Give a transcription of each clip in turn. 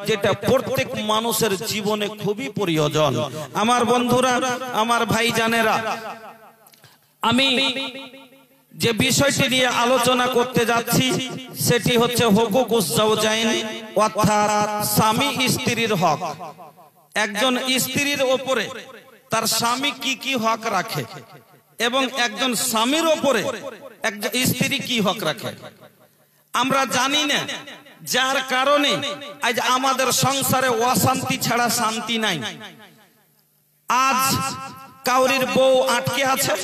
যেটা প্রত্যেক মানুষের জীবনে খুবই প্রয়োজন। আমার বন্ধুরা, আমার ভাইজানেরা, আমি যে বিষয়টি নিয়ে আলোচনা করতে যাচ্ছি সেটি হচ্ছে হুকুকুস জাওজাইন, অর্থাৎ স্বামী স্ত্রীর হক। একজন স্ত্রীর উপরে তার স্বামী কি কি হক রাখে এবং একজন স্বামীর উপরে একজন স্ত্রী কি হক রাখে আমরা জানি না, যার কারণে আজ আমাদের সংসারে অশান্তি ছাড়া শান্তি নাই। আজ কাউরির বউ আটকে আছে,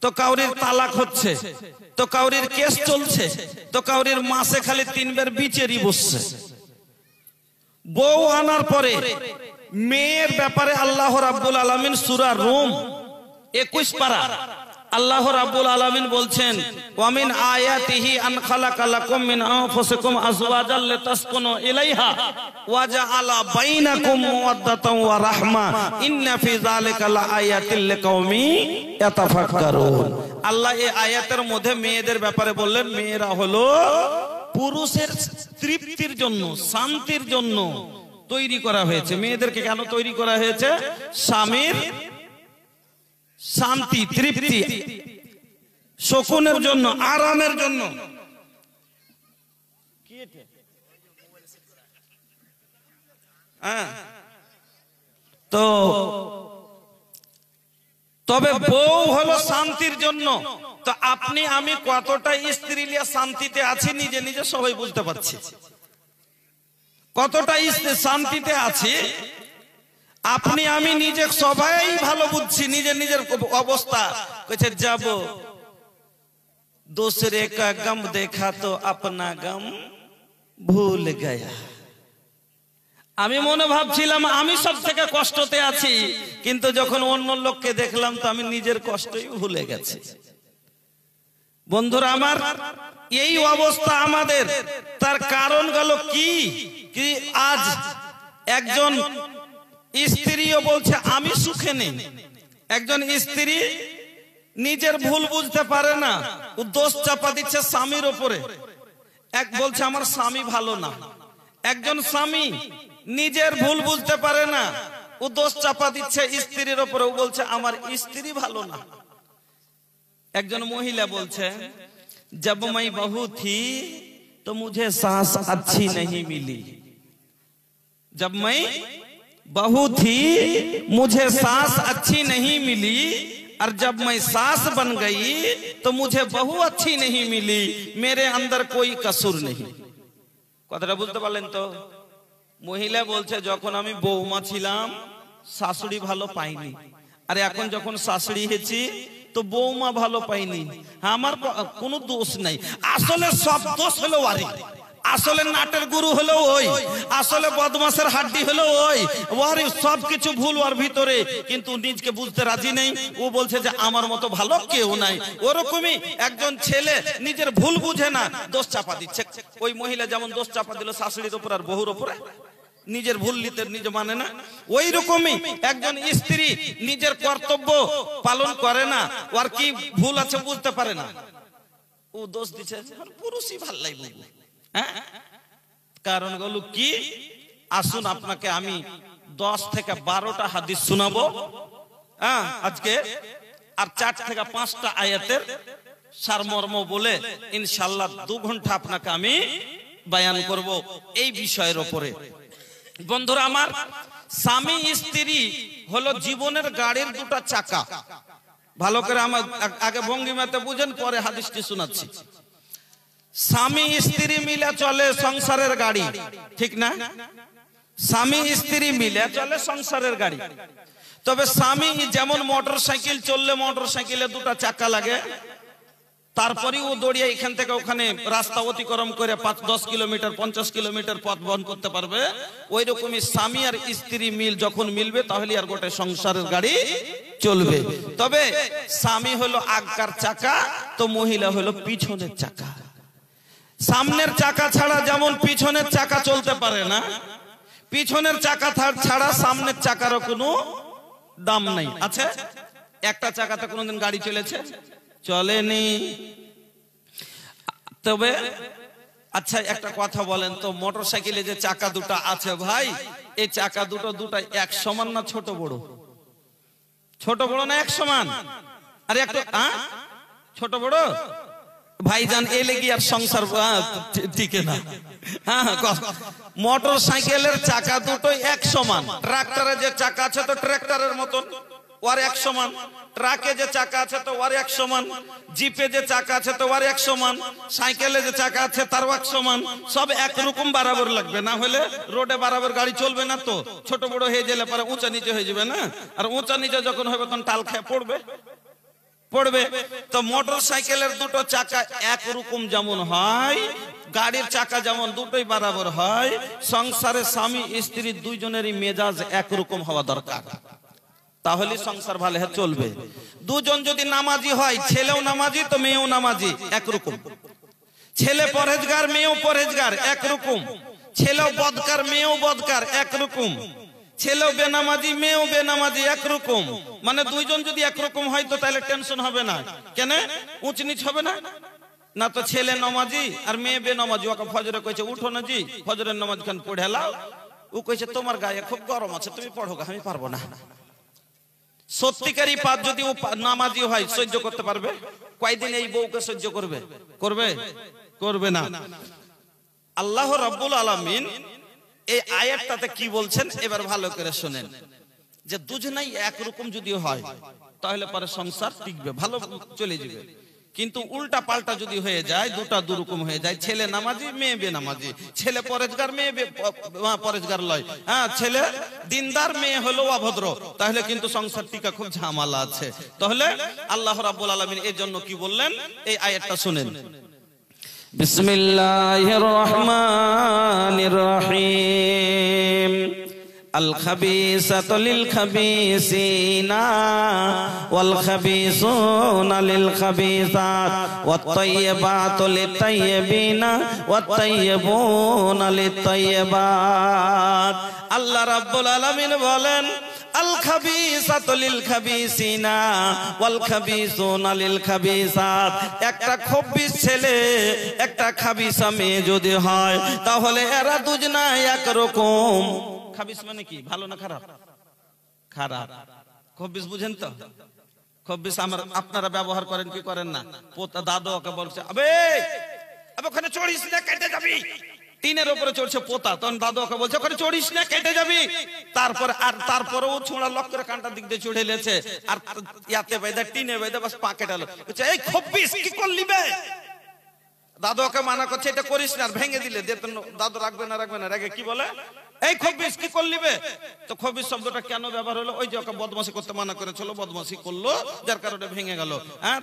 তো কাউরির তালাক হচ্ছে, তো কাউরির কেস চলছে, তো কাউরির মাসে খালি 3 বার বিচারি বসছে। বউ আনার পরে মেয়ের ব্যাপারে আল্লাহ রাব্বুল আলামিন সূরা রুম 21 পারা আল্লাহ রাব্বুল আলামিন বলছেন, ওয়ামিন আয়াতিহি আন খালাকা লাকুম মিন আনফুসিকুম আজওয়াজাল লিতাসকুনু ইলাইহা ওয়া জাআলা বাইনাকুম মাওয়াদ্দাতাও ওয়া রাহমা ইন্না ফি যালিকা লাআয়াতিল লিকাওমি ইয়াতাফাক্কারুন। আল্লাহ এই আয়াতের মধ্যে মেয়েদের ব্যাপারে বললেন, মেয়েরা হলো পুরুষের তৃপ্তির জন্য, শান্তির জন্য তৈরি করা হয়েছে। মেয়েদেরকে কেন তৈরি করা হয়েছে? স্বামীর শান্তি, তৃপ্তি, সুকুনের জন্য, আরামের জন্য। তো তবে বউ হলো শান্তির জন্য। তো আপনি আমি কতটা স্ত্রী নিয়ে শান্তিতে আছি নিজে নিজে সবাই বুঝতে পারছি। কতটা শান্তিতে আছি আপনি আমি নিজে সবাই ভালো বুঝছি নিজের নিজের অবস্থা। কইছে যাব दूसरे का गम देखा तो अपना गम भूल गया। আমি মনে ভাবছিলাম আমি সব থেকে কষ্টতে আছি, কিন্তু যখন অন্য লোককে দেখলাম তো আমি নিজের কষ্টই ভুলে গেছি। বন্ধুরা আমার, এই অবস্থা আমাদের, তার কারণ গেল কি? আজ একজন স্ত্রীও বলছে আমি সুখে নেই। একজন স্ত্রী নিজের ভুল বুঝতে পারে না, ও দোষ চাপা দিচ্ছে স্বামীর উপরে। এক বলছে আমার স্বামী ভালো না। একজন স্বামী নিজের ভুল বুঝতে পারে না, ও দোষ চাপা দিচ্ছে স্ত্রীর উপরে, ও বলছে আমার স্ত্রী ভালো না। একজন মহিলা বলছে जब मैं बहू थी तो मुझे सास अच्छी नहीं मिली। जब मैं बहू थी मुझे सास अच्छी नहीं मिली, और जब मैं सास बन गई तो मुझे बहू अच्छी नहीं मिली। मेरे अंदर कोई कसूर नहीं। কথাটা বুঝতে পারলেন তো? মহিলা বলছে যখন আমি বউমা ছিলাম শাশুড়ি ভালো পাইনি, আর এখন যখন শাশুড়ি হয়েছি তো বউমা ভালো পাইনি। আমার কোনো দোষ নাই। আসলে সব দোষ হলো ওরই। আসলে নাটের গুরু হলো ওই, আসলে বদমাশের হাড্ডি হলো ওই। ওর সবকিছু ভুল ওর ভিতরে, কিন্তু নিজকে বুঝতে রাজি নেই। ও বলছে যে আমার মতো ভালো কেউ নাই। ওরকমই একজন ছেলে নিজের ভুল বুঝে না, দোষ চাপা দিচ্ছে। ওই মহিলা যেমন দোষ চাপা দিল শাশুড়ির উপর আর বহুর উপরে, নিজের ভুল নিতে নিজে মানে না। ওই রকমই একজন স্ত্রী নিজের কর্তব্য পালন করে না, ওর কি ভুল আছে বুঝতে পারে না, ও দোষ দিচ্ছে পুরুষই ভাল লাগবে। হ্যাঁ, কারণ গুলো কি? আসুন আপনাকে আমি 10 থেকে 12টা হাদিস শোনাবো আজকে, আর 4 থেকে 5টা আয়াতের সারমর্ম বলে ইনশাআল্লাহ 2 ঘন্টা আপনাকে আমি বয়ান করব এই বিষয়ের উপরে। বন্ধুরা আমার, স্বামী স্ত্রী হলো জীবনের গাড়ির 2টা চাকা। ভালো করে আমার আগে ভঙ্গিমাতে বুঝেন, পরে হাদিসটি শোনাচ্ছি। স্বামী স্ত্রী মিলে চলে সংসারের গাড়ি, ঠিক না? স্বামী স্ত্রী মিলে চলে সংসারের গাড়ি। তবে স্বামী যেমন মোটর সাইকেল চললে মোটর সাইকেলে 2টা চাকা লাগে, তারপরে ও দৌড়িয়ে এখান থেকে ওখানে রাস্তা অতিক্রম করে 5-10 কিলোমিটার 50 কিলোমিটার পথ বহন করতে পারবে। ওই রকমই স্বামী আর স্ত্রী যখন মিলবে তাহলে আর গোটা সংসারের গাড়ি চলবে। তবে স্বামী হলো আগকার চাকা, তো মহিলা হলো পিছনের চাকা। সামনের চাকা ছাড়া যেমন পিছনের চাকা চলতে পারে না, পিছনের চাকা ছাড়া সামনের চাকারও কোনো দাম নাই। আচ্ছা, একটা চাকাতে কোনোদিন গাড়ি চলেছে? চলেনি। তবে আচ্ছা একটা কথা বলেন তো, মোটর সাইকেলে যে চাকা দুটো আছে ভাই, এই চাকা দুটো এক সমান না ছোট বড়? ছোট বড় না এক সমান? আরে একটু ছোট বড় ভাইজান, এলে কি আর সংসার টিকে না? মোটর সাইকেলের চাকা দুটো এক সমান। ট্রাক্টরের যে চাকা আছে তো ট্রাক্টরের মতন, ওর এক সমান। ট্রাকে যে চাকা আছে তো ওর এক সমান। জিপে যে চাকা আছে তো ওর এক সমান। সাইকেলে যে চাকা আছে তার এক সমান। সব একরকম বরাবর লাগবে, না হলে রোডে বরাবর গাড়ি চলবে না। তো ছোট বড় হয়ে গেলে পরে উঁচা নিচে হয়ে যাবে না? আর উঁচা নিচে যখন হবে তখন টাল খেয়ে পড়বে। তো মোটর সাইকেলের দুটো চাকা একরকম যেমন হয়, গাড়ির চাকা যেমন দুটোই বরাবর হয়, সংসারে স্বামী স্ত্রী দুইজনেরই মেজাজ একরকম হওয়া দরকার, তাহলে সংসার ভালো চলবে। দুজন যদি নামাজি হয়, ছেলেও নামাজি তো মেয়েও নামাজি একরকম, ছেলে পরহেজগার মেয়েও পরহেজগার একরকম, ছেলেও বদকার মেয়েও বদকার একরকম, ছেলেও বেনামাজি মেয়েও বেনামাজি একরকম। মানে দুইজন যদি একরকম হয় তো তাহলে টেনশন হবে না। কেন? উঁচ নিচ হবে না। না তো ছেলে নামাজি আর মেয়ে বেনামাজি, ওকে ফজরে কইছে উঠো না জি, ফজরের নামাজ খান পড়ে লাও। ও কইছে তোমার গায়ে খুব গরম আছে, তুমি পড়ো, আমি পারবো না। সত্যিকারী পাপ যদি ও নামাজি হয় সহ্য করতে পারবে? কয়দিন এই বউকে সহ্য করবে? করবে না। আল্লাহ রাব্বুল আলামিন এই আয়াতটাতে কি বলছেন এবার ভালো করে শুনেন, যে দুজনেই একরকম যদি হয় তাহলে পরে সংসার টিকবে, ভালো চলে যাবে। কিন্তু উল্টা পাল্টা যদি হয়ে যায়, দুটা দুরকম হয়ে যায়, ছেলে নামাজি মেয়ে বেনামাজি, ছেলে পরেজগার মেয়ে পরেজগার লয়, ছেলে দিনদার মেয়ে হলো অভদ্র, তাহলে কিন্তু সংসার টিকা খুব ঝামেলা আছে। তাহলে আল্লাহ রাব্বুল আলামিন এর জন্য কি বললেন এই আয়াতটা শুনেন। বিসমিল্লাহির রহমানির রহিম। الخبيثات للخبيثين والخبيثون للخبيثات والطيبات للطيبين والطيبون للطيبات। আল্লাহ রাব্বুল আলামিন বলেন আল খাবিসাতু লিল খাবিসিনা ওয়াল খাবিসুনা লিল খাবিসাত। একটা খবিস ছেলে একটা খাবিসা মেয়ে যদি হয় তাহলে এরা দুজনাই একরকম। খাবিস মানে কি, ভালো না খারাপ? খারাপ। খবিস বুঝেন তো? খবিস আপনারা ব্যবহার করেন কি করেন না? পোতা দাদু ওকে বলছে আবে ওখানে চড়িস না কেটে যাবি। টিনের উপরে চড়ছে পোতা, তখন দাদু ওকে বলছে ওখানে চড়িস না কেটে যাবি। তারপরেও ছোঁড়া লক করে কানটার দিক দিয়ে চড়ে লেছে, আর ইয়াতে বেঁধে টিনে বেঁধে বাস পা কেটালো। বলছে এই খবিস কি করলি বে? দাদু ওকে মানা করছে এটা করিস না, আর ভেঙে দিলে দাদু রাখবে না রেগে কি বলে এই খবিস কি করলি বে? তো খবিস শব্দটা কেন ব্যবহার হলো? ওই যে ওকে বদমাশি করতে মানা করেছিল, বদমাশি করলো যার কারণে ভেঙে গেল।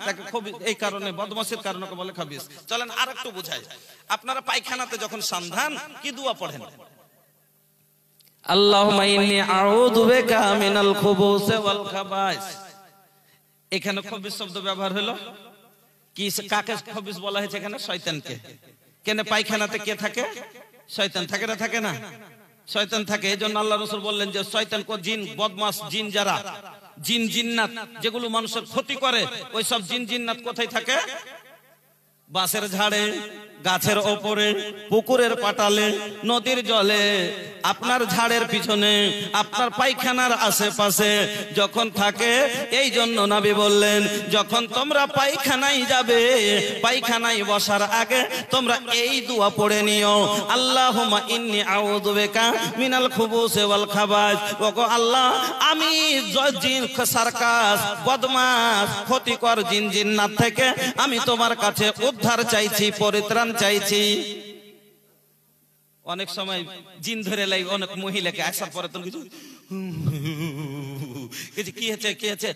তাকে খবিস এই কারণে, বদমাশির কারণে বলে খবিস। চলেন আর একটু বুঝাই। আপনারা পায়খানাতে যখন সান্ধান কি দোয়া পড়েন? আল্লাহুম্মা ইন্নী আউযু বিকা মিনাল খুবুসি ওয়াল খাবাইস। এখানে খবিস শব্দ ব্যবহার হলো কি? কাকে খবিস বলা হয়েছে এখানে? শয়তানকে। কেন? পায়খানাতে কে থাকে? শয়তান থাকে না? থাকে না? শয়তান থাকে। এই জন্য আল্লাহ রাসূল বললেন যে শয়তান কো জিন, বদমাস জিন যারা, জিন জিন্নাত যেগুলো মানুষের ক্ষতি করে, ওই সব জিন জিন্নাত কোথায় থাকে? বাঁশের ঝাড়ে, গাছের ওপরে, পুকুরের পাটালে, নদীর জলে, আপনার ঝাড়ের পিছনে, আপনার পায়খানার আশেপাশে যখন থাকে। এই জন্য নবী বললেন যখন তোমরা পায়খানায় যাবে, পায়খানায় বসার আগে তোমরা এই দোয়া পড়ে নিও, আল্লাহুম্মা ইন্নী আউযু বিকা মিনাল খুবুসি ওয়াল খাবাইস। ওগো আল্লাহ, আমি জিন সার্কাস, বদমাস, ক্ষতিকর জিন জিন্নাত থেকে আমি তোমার কাছে উদ্ধার চাইছি, পরিত্রাণ চাইছি। অনেক সময় জিন ধরে লাই অনেক মহিলাকে, আসার পরে তুমি কিছু কি হয়েছে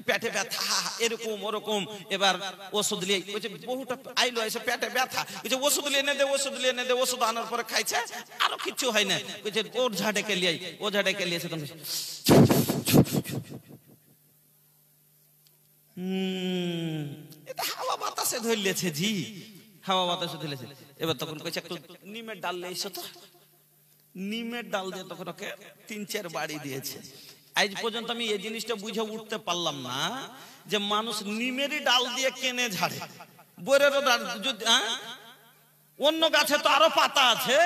পেটে ব্যথা এরকম ওরকম, এবার ওষুধ লিয়ে বহুটা আইলো এসে পেটে ব্যথা, ওষুধ লিয়ে এনে দে, ওষুধ আনার পরে খাইছে, আরো কিছু হয় না, ওর ঝাড়েকে লিয়ে, ও ঝাড়েকে লিয়েছে তুমি এটা হাওয়া বাতাসে ধরলেছে জি, হাওয়া বাতাসে ধরলেছে। এবার তখন কইছে একটু নিমের ডাল নিয়ে এসো তো। নিমের ডাল দিয়ে তখন ওকে 3-4 বাড়ি দিয়েছে। আজ পর্যন্ত আমি এই জিনিসটা বুঝে উঠতে পারলাম না যে মানুষ নিমেরই ডাল দিয়ে কেনে ঝাড়ে। বইয়েরও অন্য গাছে তো আরো পাতা আছে,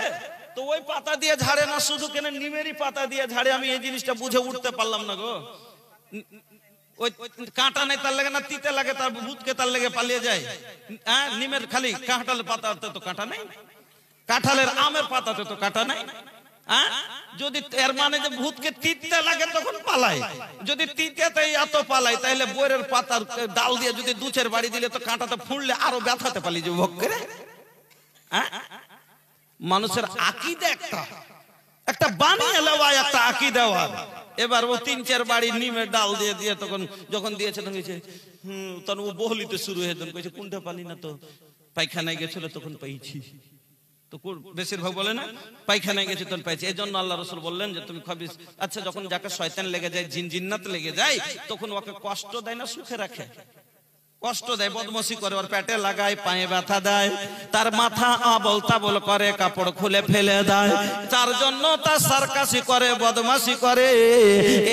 তো ওই পাতা দিয়ে ঝাড়ে না, শুধু কেন নিমেরই পাতা দিয়ে ঝাড়ে? আমি এই জিনিসটা বুঝে উঠতে পারলাম না গো। ওই কাঁটা নেই তার লাগে না, তিতে লাগে তার ভূতকে তার লেগে পালিয়ে যায়। হ্যাঁ, নিমের খালি কাঁঠালের পাতাতে তো কাঁটা নেই, কাঁঠালের আমের পাতাতে তো কাঁটা নেই। হ্যাঁ, যদি এর মানে যে ভূতকে তিতে লাগে তখন পালায়, যদি তিতেতে এত পালায় তাহলে বইয়ের পাতার ডাল দিয়ে যদি দুচের বাড়ি দিলে তো কাঁটাতে ফুঁড়লে আরো ব্যথাতে পালিয়ে যাবে ভোগ করে। হ্যাঁ, মানুষের আকীদা একটা বানিয়ে নেওয়া, একটা আকীদা। এবার ও 3-4 বাড়ি নিমের ডাল দিয়ে দিয়ে তখন যখন দিয়েছে তখন গেছে তখন ও বহলিতে শুরু হয়ে তখন কইছে কোনটা পালি না, তো পায়খানায় গেছিল তখন পাইছি। তো বেশিরভাগ বলে না পায়খানায় গেছে তখন পাইছি। এই জন্য আল্লাহ রাসূল বললেন যে তুমি খাবিস। আচ্ছা, যখন যাকে শয়তান লেগে যায়, জিন জিন্নাত লেগে যায়, তখন ওকে কষ্ট দেয় না সুখে রাখে? কষ্ট দেয়, বদমাশি করে, ওর পেটে লাগায়, পায়ে ব্যথা দেয়, তার মাথা আবল তাবল করে, কাপড় খুলে ফেলে দেয়, তার জন্য তার সার্কাসি করে, বদমাশি করে,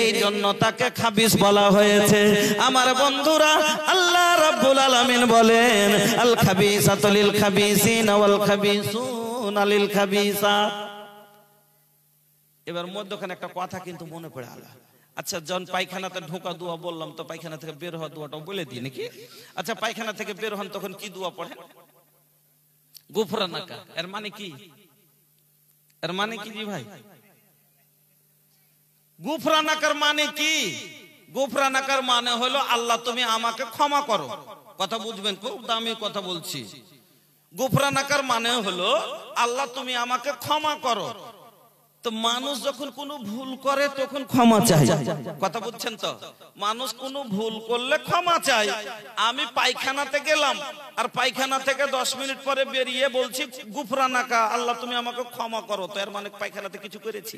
এই জন্য তাকে খাবিস বলা হয়েছে। আমার বন্ধুরা, আল্লাহ রাব্বুল আলামিন বলেন আল খাবিসাতু লিল খাবিসিনা ওয়াল খাবিসুনা লিল খাবিসাত। এবার মধ্যখানে একটা কথা কিন্তু মনে পড়ে আলা। আচ্ছা, যখন পায়খানাতে ঢোকা দোয়া বললাম, তো পায়খানা থেকে বের হওয়া দোয়াটাও বলে দিই নাকি? আচ্ছা, পায়খানা থেকে বের হন তখন কি দোয়া পড়ে? গুফরানাকা। এর মানে কি? এর মানে কি জি ভাই? গুফরানাকার মানে কি? গুফরানাকার মানে হলো আল্লাহ তুমি আমাকে ক্ষমা করো। কথা বুঝবেন, খুব দামি কথা বলছি। গুফরানাকার মানে হলো আল্লাহ তুমি আমাকে ক্ষমা করো। তো মানুষ যখন কোনো ভুল করে তখন ক্ষমা চায়। কথা বুঝছেন তো? মানুষ কোনো ভুল করলে ক্ষমা চায়। আমি পায়খানাতে গেলাম আর পায়খানা থেকে 10 মিনিট পরে বেরিয়ে বলছি গুফরানাকা, আল্লাহ তুমি আমাকে ক্ষমা করো, তো এর মানে পায়খানাতে কিছু করেছি?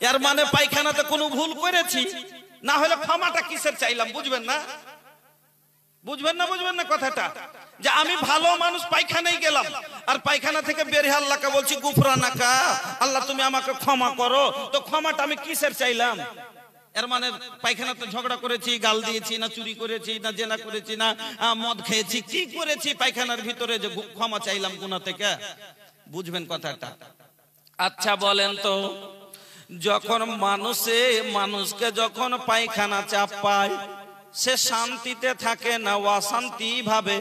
এর মানে পায়খানাতে কোনো ভুল করেছি, না হলে ক্ষমাটা কিসের চাইলাম? বুঝবেন না? বুঝবেন না কথাটা? যে আমি ভালো মানুষ, পায়খানায় গেলাম আর পায়খানা থেকে বের হয়ে আল্লাহকে বলছি গুফরানাকা, আল্লাহ তুমি আমাকে ক্ষমা করো, তো ক্ষমাটা আমি কিসের চাইলাম? এর মানে পায়খানাতে ঝগড়া করেছি, গাল দিয়েছি, না চুরি করেছি, না জেনা করেছি, না মদ খেয়েছি, কি করেছি পায়খানার ভিতরে যে ক্ষমা চাইলাম গুনাহ থেকে? বুঝবেন কথাটা? আচ্ছা বলেন তো, যখন মানুষকে যখন পায়খানা চাপ পায়, সে শান্তিতে থাকে না অশান্তি ভাবে?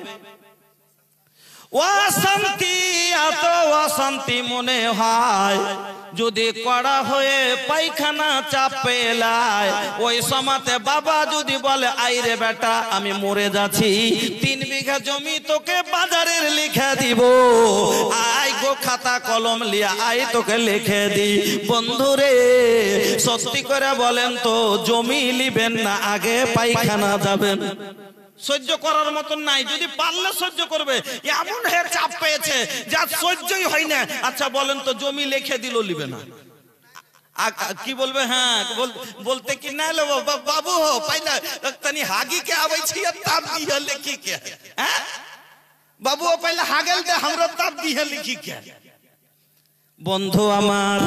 অশান্তি, এত অশান্তি মনে হয় যদি কড়া হয়ে পায়খানা চাপ পেলায়। ওই সময়তে বাবা যদি বলে আইরে বেটা আমি মরে যাচ্ছি, 3 বিঘা জমি তোকে বাজারের লিখে দিব, আই গো খাতা কলম লিয়া আই তোকে লিখে দি। বন্ধুরে, সত্যি করে বলেন তো, জমি লিবেন না আগে পায়খানা যাবেন? সহ্য করার মতন নাই, যদি পারলে সহ্য করবে, এমন হয়ে চাপ পেয়েছে যা সহ্যই হয় না। আচ্ছা বলেন তো, জমি লিখে দিল, লিবে না? কি বলবে? হ্যাঁ বলতে কি না লো বাবু হো পাইলা তনি হাগি के आवे छी तब दिया लिखी के। हैं बाबू पहले हागल दे हमरा तब दिया लिखी के। বন্ধু আমার,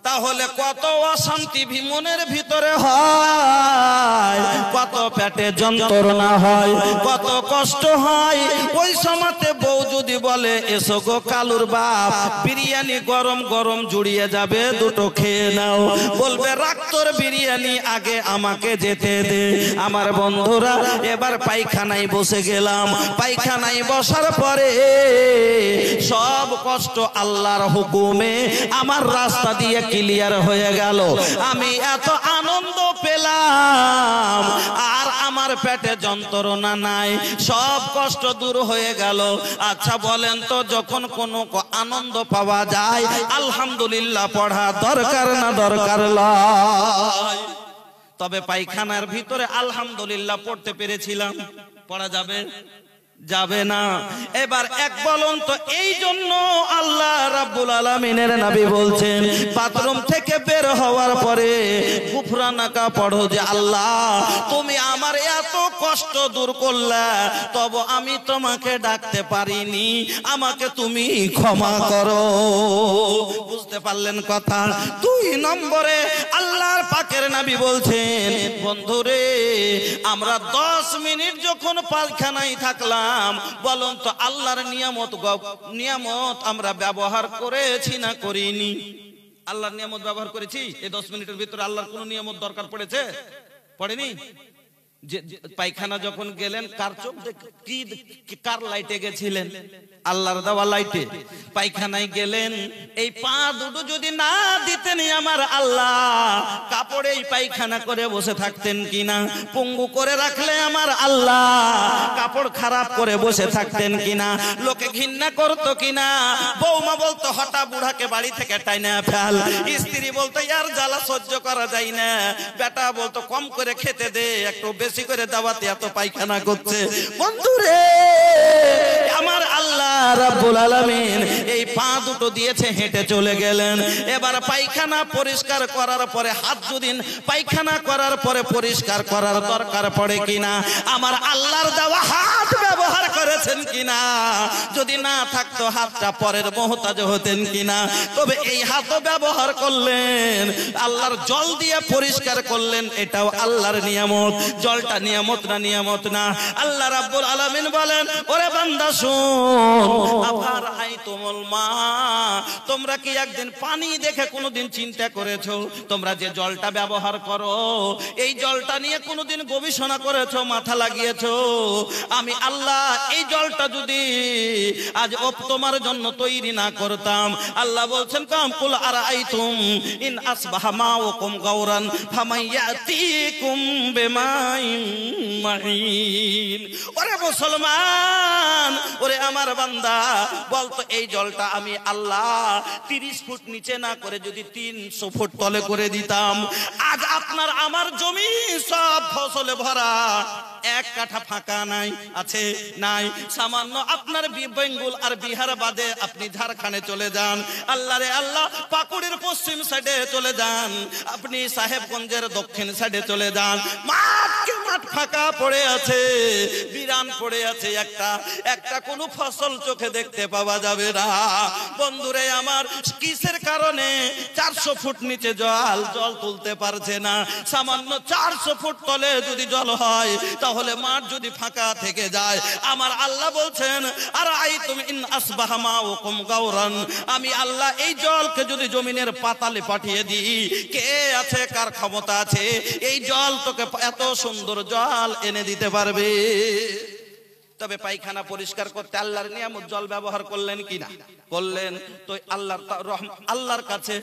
তাহলে কত অশান্তি মনের ভিতরে হয়, কত পেটে যন্ত্রণা হয়, কত কষ্ট হয়। ওই সময়তে বউ যদি বলে এসো গো কালুর বাপ, বিরিয়ানি গরম গরম জুড়িয়ে যাবে, দুটো খেয়ে নাও, বলবে রাখ তোর বিরিয়ানি, আগে আমাকে যেতে দে। আমার বন্ধুরা, এবার পায়খানায় বসে গেলাম, পায়খানায় বসার পরে সব কষ্ট আল্লাহর হুকুমে আমার রাস্তা দিয়ে ক্লিয়ার হয়ে গেল। আমি এত আনন্দ পেলাম, আর আমার পেটে যন্ত্রণা নাই, সব কষ্ট দূর হয়ে গেল। আচ্ছা বলেন তো, যখন কোনো আনন্দ পাওয়া যায়, আলহামদুলিল্লাহ পড়া দরকার না দরকার নয়? তবে পায়খানার ভিতরে আলহামদুলিল্লাহ পড়তে পেরেছিলাম, পড়া যাবে? যাবে না। এবার এক বলুন তো, এই জন্য আল্লাহ রাব্বুল আলামিনের নবী বলছেন, বাথরুম থেকে বের হওয়ার পরে গুফরানাকা পড়ো, যে আল্লাহ তুমি তুমি আমার এত কষ্ট দূর করলা, তবে আমি তোমাকে ডাকতে পারিনি, আমাকে তুমি ক্ষমা করো। বুঝতে পারলেন কথা? 2 নম্বরে আল্লাহর পাকের নবী বলছেন, বন্ধুরে আমরা 10 মিনিট যখন পায়খানায় থাকলাম, বলুন তো আল্লাহর নিয়ামত আমরা ব্যবহার করেছি না করিনি? আল্লাহর নিয়ামত ব্যবহার করেছি? এই 10 মিনিটের ভিতরে আল্লাহর কোন নিয়ামত দরকার পড়েছে? পড়েনি। যে পায়খানা যখন গেলেন, কার চোখ কার লাইটে গেছিলেন? আল্লাহর দেওয়া লাইটে। পায়খানায় গেলেন, এই পা দুটো যদি না দিতেন আমার আল্লাহ, কাপড়ে এই পায়খানা করে বসে থাকতেন কিনা? পঙ্গু করে রাখলে আমার আল্লাহ, কাপড় খারাপ করে বসে থাকতেন কিনা? লোকে ঘৃণা করতো কিনা? বৌমা বলতো হঠাৎ বুড়াকে বাড়ি থেকে টাইনা ফেল, স্ত্রী বলতো ইয়ার জ্বালা সহ্য করা যায় না, বেটা বলতো কম করে খেতে দে, একটু বেশি করে দাওয়াতে এত পায়খানা করছে। বন্ধুরে আমার আল্লাহ রাব্বুল আলামিন এই পা দুটো দিয়েছে, হেঁটে চলে গেলেন। এবার পায়খানা পরিষ্কার করার পরে হাত যদি পায়খানা করার পরে পরিষ্কার করার দরকার পড়ে কিনা, আমার আল্লাহর দেওয়া হাত ব্যবহার করেছেন কিনা? যদি না থাকতো হাতটা পরের মুহতাজ হতেন কিনা? তবে এই হাতও ব্যবহার করলেন, আল্লাহর জল দিয়ে পরিষ্কার করলেন, এটাও আল্লাহর নিয়ামত। জলটা নিয়ামত না? নিয়ামত না? আল্লাহ রাব্বুল আলামিন বলেন, ওরে বান্দা শুন, আবার আইতুমুল মা, তোমরা কি একদিন পানি দেখে কোনোদিন চিন্তা করেছো? তোমরা যে জলটা ব্যবহার করো, এই জলটা নিয়ে কোনোদিন গবেষণা করেছো, মাথা লাগিয়েছো? আমি আল্লাহ এই জলটা যদি আজ তোমার জন্য তৈরি না করতাম, আল্লাহ বলছেন কামকুল আরাইতুম ইন আসবাহা মাউকুম গাওরান ফামাইয়াতিকুম বিমাইন মাহিন। ওরে মুসলমান, ওরে আমার বান্দা, বলতো এই জলটা আমি আল্লাহ 30 ফুট নিচে না করে যদি 300 ফুট তলে করে দিতাম, আজ আপনার আমার জমি সব ফসলে ভরা, 1 কাঠা ফাঁকা নাই। আছে? নাই। সামান্য আপনার বেঙ্গল আর বিহার বাদে আপনি ঝাড়খণ্ডে চলে যান, আল্লাহ রে আল্লাহ, পাকুড়ির পশ্চিম সাইডে চলে যান, আপনি সাহেবগঞ্জের দক্ষিণ সাইডে চলে যান, মাঠকে মাঠ ফাঁকা পড়ে আছে, বিরান পড়ে আছে, একটা কোনো ফসল চোখে দেখতে পাওয়া যাবে না। বন্ধুরে আমার, কিসের কারণে? 400 ফুট নিচে জল তুলতে পারছে না। সামান্য 400 ফুট তলে যদি জল হয়, তাহলে মাঠ যদি ফাঁকা থেকে যায়, আমার আল্লাহ বলছেন আর আইতুম ইন আসবাহা মাউকুম গাওরান, আমি আল্লাহ এই জলকে যদি জমিনের পাতালে পাঠিয়ে দিই, কে আছে, কার ক্ষমতা আছে এই জল তোকে এত সুন্দর জল এনে দিতে পারবে? তবে পায়খানা পরিষ্কার করতে আল্লাহর নিয়ামত জল ব্যবহার করলেন কিনা? করলেন। তো আল্লাহর কাছে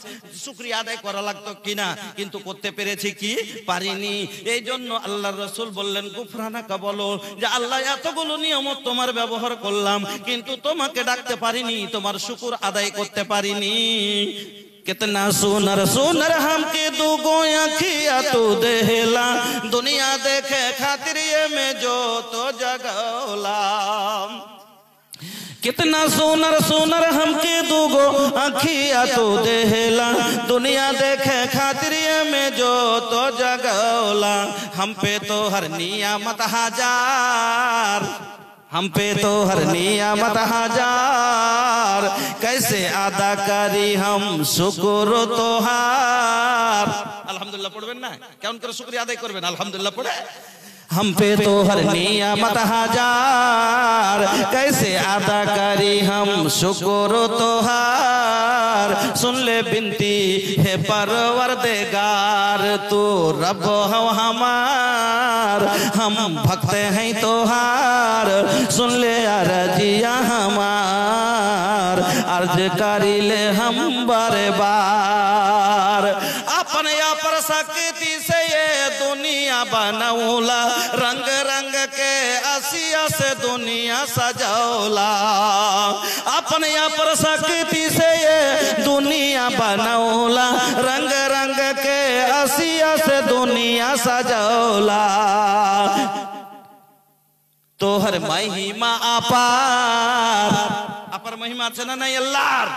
শুকরিয়া আদায় করা লাগতো কিনা? কিন্তু করতে পেরেছি কি? পারিনি। এই জন্য আল্লাহর রাসূল বললেন গুফরানাকা, বলো যে আল্লাহ এতগুলো নিয়ামত তোমার ব্যবহার করলাম, কিন্তু তোমাকে ডাকতে পারিনি, তোমার শুকর আদায় করতে পারিনি। कितना सुनर सुनर हमके दूगो अखिया तू देहला, दुनिया देखे खातिर ये में जो तो जगौला। कितना सुनर सुनर हमके दूगो अखिया तू देहला, दुनिया देखे खातिर ये में जो तो जगौला। हम पे तो हर नियामत हजार, हम पे तो हर नियामत हजार, कैसे अदा करी हम शुक्र तोहार। अल्हम्दुलिल्लाह पढ़বেন না? কেমন করে শুকরিয়া আদায় করবেন? আলহামদুলিল্লাহ পড়ে। हम पे तो हर नियामत हजार, कैसे अदा करी हम शुक्र तोहार। सुन ले बिनती है परवरदिगार, तू रब हो हमार, हम भक्त हैं तोहार। सुन ले अर्जिया हमार, अर्ज करी ले हम बारे बार। अपने पर शक्ति से ये दुनिया बनौला, रंग रंग के असिया से दुनिया सजौला। अपने पर शक्ति से ये दुनिया बनौला, रंग रंग के असिया से दुनिया सजौला। तोहर महिमा अपार, अपर महिमा আছে না নাই আল্লাহর?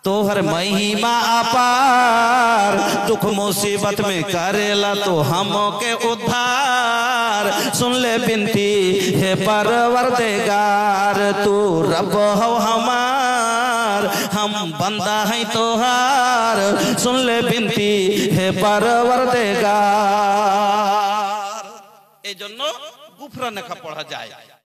तोहर महिमा अपार, दुख मुसीबत में करेला तो हमो के उद्धार। सुन ले बिनती है परवरदिगार, तू रब हो हमार हम बंदा है तोहार, सुन ले बिनती है परवरदिगार। এই জন্য গুফরান লেখা পড়া যায়।